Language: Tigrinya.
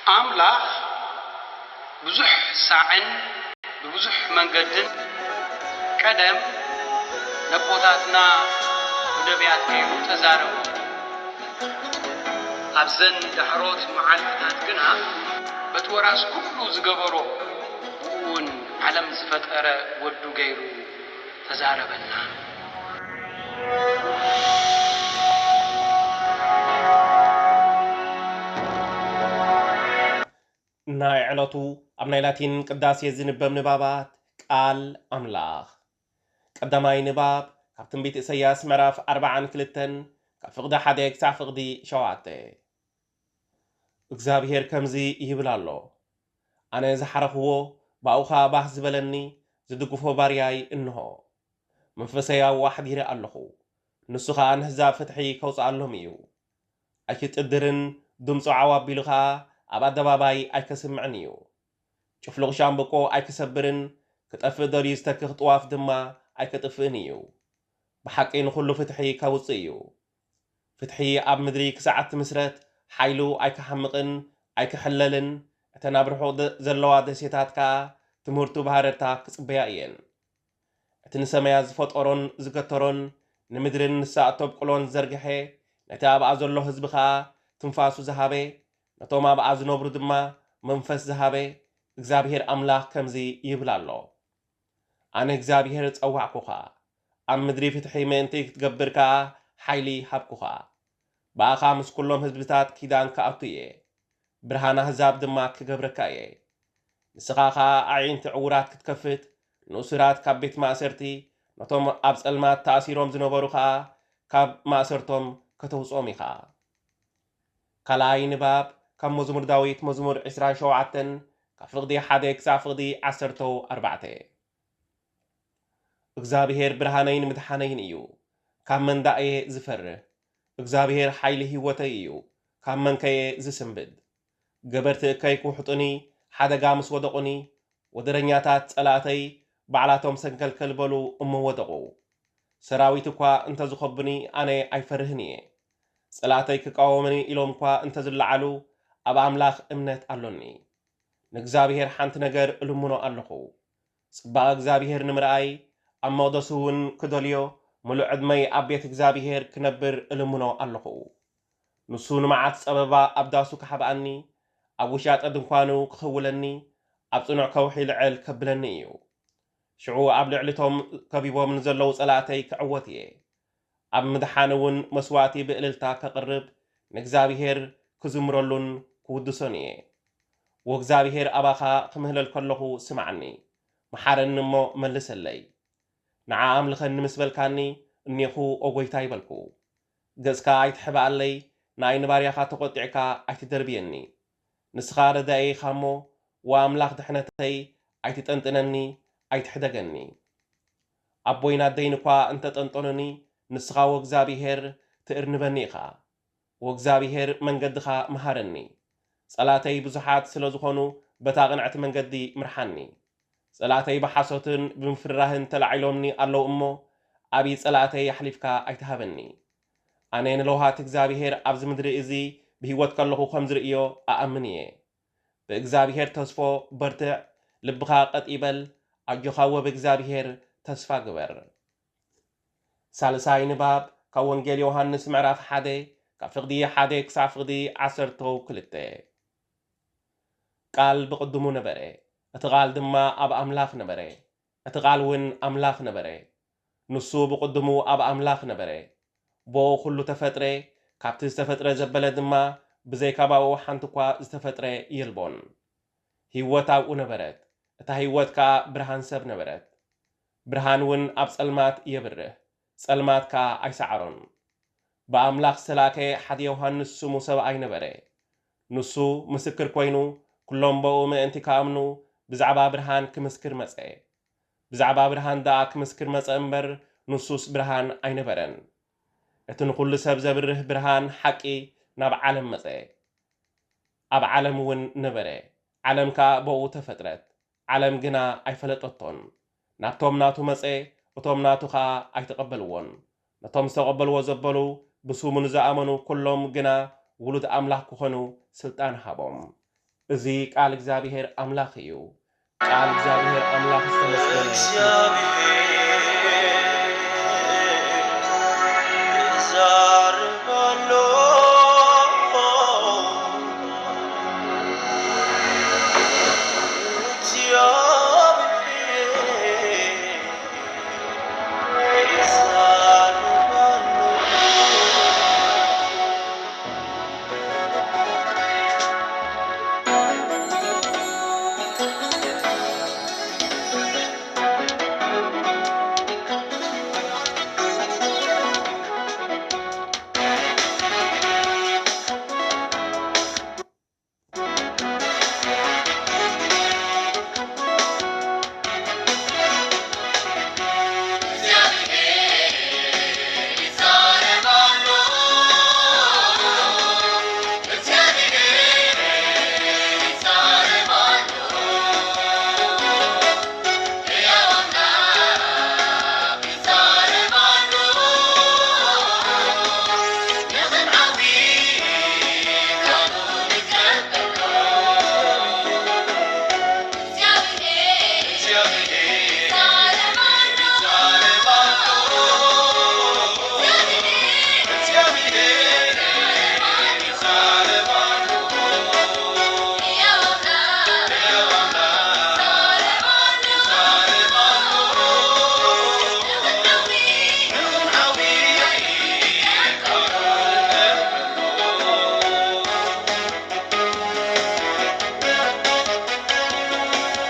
أملاخ بزح ساعن ببزح منقدن قدم نبوتاتنا ودبيات كيرو تزارو أبزن دحروت معالفتات كنا بتوراس كله زقبرو بقون علم زفتقر ودو غيرو تزاربنا ناي علطو أبناي لاتين قداس يزنبم نبابات قال أملاخ قداماي نباب كابتن بيت إسياس مراف 4 كفقد حديك سافقدي شواتي እግዚአብሔር ከምዚ ይብላሎ ኣነ ዝሓረኽዎ ባኡኻ ባህ ዝበለኒ ዝድግፎ ባርያይ እንሆ መንፈሰይ ኣዋሕዲረ ኣለኹ ንሱ ኸኣ ንህዛብ ፍትሒ ከውፅኣሎም እዩ ኣይክጥድርን ድምፁ ዓዋቢሉ ኸኣ ኣብ ኣደባባይ ኣይከስምዕን እዩ ጭፍሉቕ ሻምብቆ ኣይክሰብርን ክጠፍእ ደልዩ ዝተክኽ ጥዋፍ ድማ ኣይከጥፍእን እዩ ብሓቂ ንኹሉ ፍትሒ ከውፅእ እዩ ፍትሒ ኣብ ምድሪ ክሳዓት ምስረት ሓይሉ ኣይክሓምቕን ኣይክሕለልን እተን ኣብ ርሑቕ ዘለዋ ደሴታት ከዓ ትምህርቱ ባህረርታ ክፅበያ እየን እቲ ንሰማያ ዝፈጠሮን ዝገተሮን ንምድርን ንሳእ ተብቁሎን ዘርግሐ ነቲ ኣብኣ ዘሎ ህዝቢ ከዓ ትንፋሱ ዝሃበ ነቶም ኣብኣ ዝነብሩ ድማ መንፈስ ዝሃበ እግዚኣብሔር ኣምላኽ ከምዚ ይብል ኣሎ ኣነ እግዚኣብሔር ፀዋዕኩኻ ኣብ ምድሪ ፍትሒ ምእንቲ ክትገብር ከዓ ሓይሊ ሃብኩኻ ባኣኻ ምስ ኩሎም ህዝብታት ኪዳን ከኣቱ እየ ብርሃና ህዛብ ድማ ክገብረካ እየ ንስኻ ከዓ ኣዒንቲ ዕውራት ክትከፍት ንእሱራት ካብ ቤት ማእሰርቲ ነቶም ኣብ ፀልማት ተኣሲሮም ዝነበሩ ከዓ ካብ ማእሰርቶም ከተውፅኦም ኢኻ ካልኣይ ንባብ ካብ መዝሙር ዳዊት መዝሙር 27 ካብ ፍቕዲ 1 ክሳብ ፍቕዲ 14 እግዚአብሔር ብርሃነይን ምድሓነይን እዩ ካብ መንዳእየ ዝፈርህ እግዚአብሔር ሓይሊ ህይወተይ እዩ ካብ መንከየ ዝስንብድ ገበርቲ እከይ ክውሕጡኒ ሓደጋ ምስ ወደቑኒ ወደረኛታት ፀላእተይ ባዕላቶም ሰንከልከል በሉ እመወደቑ ሰራዊት እኳ እንተዝኸቡኒ ኣነ ኣይፈርህን እየ ፀላእተይ ክቃወሙኒ ኢሎም እኳ እንተዝለዓሉ ኣብ ኣምላኽ እምነት ኣሎኒ ንእግዚአብሔር ሓንቲ ነገር እልምኖ ኣለኹ ጽባቐ እግዚአብሔር ንምርኣይ ኣብ መቕደሱ እውን ክደልዮ ሙሉእ ዕድመይ ኣብ ቤት እግዚአብሔር ክነብር እልምኖ ኣለኹ ንሱ ንመዓት ፀበባ ኣብ ዳሱ ክሓብኣኒ ኣብ ውሻጠ ድንኳኑ ክኽውለኒ ኣብ ጽኑዕ ከውሒ ልዕል ከብለኒ እዩ ሽዑ ኣብ ልዕሊቶም ከቢቦም ንዘለዉ ፀላእተይ ክዕወት እየ ኣብ ምድሓን እውን መስዋእቲ ብእልልታ ከቕርብ ንእግዚአብሔር ክዝምረሉን ክውድሶን እየ ወእግዚአብሔር ኣባኻ ክምህለል ከለኹ ስማዕኒ መሓረኒ እሞ መልሰለይ ንዓ ኣምልኸኒ ምስ በልካኒ እኒኹ ኦጎይታ ይበልኩ ገጽካ ኣይትሕብኣለይ ንኣይ ንባርያኻ ተቖጢዕካ ኣይትደርብየኒ ንስኻ ረዳእየኻ እሞ ወኣምላኽ ድሕነተይ ኣይትጠንጥነኒ ኣይትሕደገኒ ኣቦይን ኣደይን እኳ እንተጠንጠኑኒ ንስኻ ወእግዚአብሔር ትእርንበኒ ኢኻ ወእግዚአብሔር መንገድኻ መሃረኒ ፀላተይ ብዙሓት ስለ ዝኾኑ በታ ቅንዕቲ መንገዲ ምርሓኒ ፀላተይ ብሓሶትን ብምፍራህን ተላዒሎምኒ ኣለው እሞ ኣብይ ፀላተይ ኣሕሊፍካ ኣይትሃበኒ ኣነ ንለውሃት እግዚአብሔር ኣብዚ ምድሪ እዚ ብሂወት ከለኹ ከም ዝርእዮ ኣኣምን እየ ብእግዚአብሔር ተስፎ በርትዕ ልብኻ ቀጥ ይበል ኣጆኻ ወብእግዚአብሔር ተስፋ ግበር ሳልሳይ ንባብ ካብ ወንጌል ዮሃንስ ምዕራፍ 1 ካብ ፍቕዲ 1 ክሳብ ፍቕዲ 12 ቃል ብቅድሙ ነበረ እቲ ቃል ድማ ኣብ ኣምላኽ ነበረ እቲ ቃል እውን ኣምላኽ ነበረ ንሱ ብቅድሙ ኣብ ኣምላኽ ነበረ ቦ ኩሉ ተፈጥረ ካብቲ ዝተፈጥረ ዘበለ ድማ ብዘይካ ባኡ ሓንቲ እኳ ዝተፈጥረ የልቦን ህይወት ኣብኡ ነበረት እታ ህይወት ከዓ ብርሃን ሰብ ነበረት ብርሃን እውን ኣብ ፀልማት የብርህ ፀልማት ከዓ ኣይሰዓሮን ብኣምላኽ ዝተላከ ሓደ ዮሃንስ ስሙ ሰብኣይ ነበረ ንሱ ምስክር ኮይኑ ኩሎም በኡ ምእንቲ ከኣምኑ ብዛዕባ ብርሃን ክምስክር መፀ ብዛዕባ ብርሃን ደኣ ክምስክር መፀ እምበር ንሱስ ብርሃን ኣይነበረን እቲ ንኩሉ ሰብ ዘብርህ ብርሃን ሓቂ ናብ ዓለም መፀ ኣብ ዓለም እውን ነበረ ዓለም ከዓ በኡ ተፈጥረት ዓለም ግና ኣይፈለጠቶን ናብቶም ናቱ መፀ እቶም ናቱ ከዓ ኣይተቐበልዎን ነቶም ዝተቐበልዎ ዘበሉ ብስሙ ንዝኣመኑ ኩሎም ግና ውሉድ ኣምላኽ ክኾኑ ስልጣን ሃቦም እዚህ ቃል እግዚአብሔር አምላክ እዩ ቃል እግዚአብሔር አምላክ ተመስገነ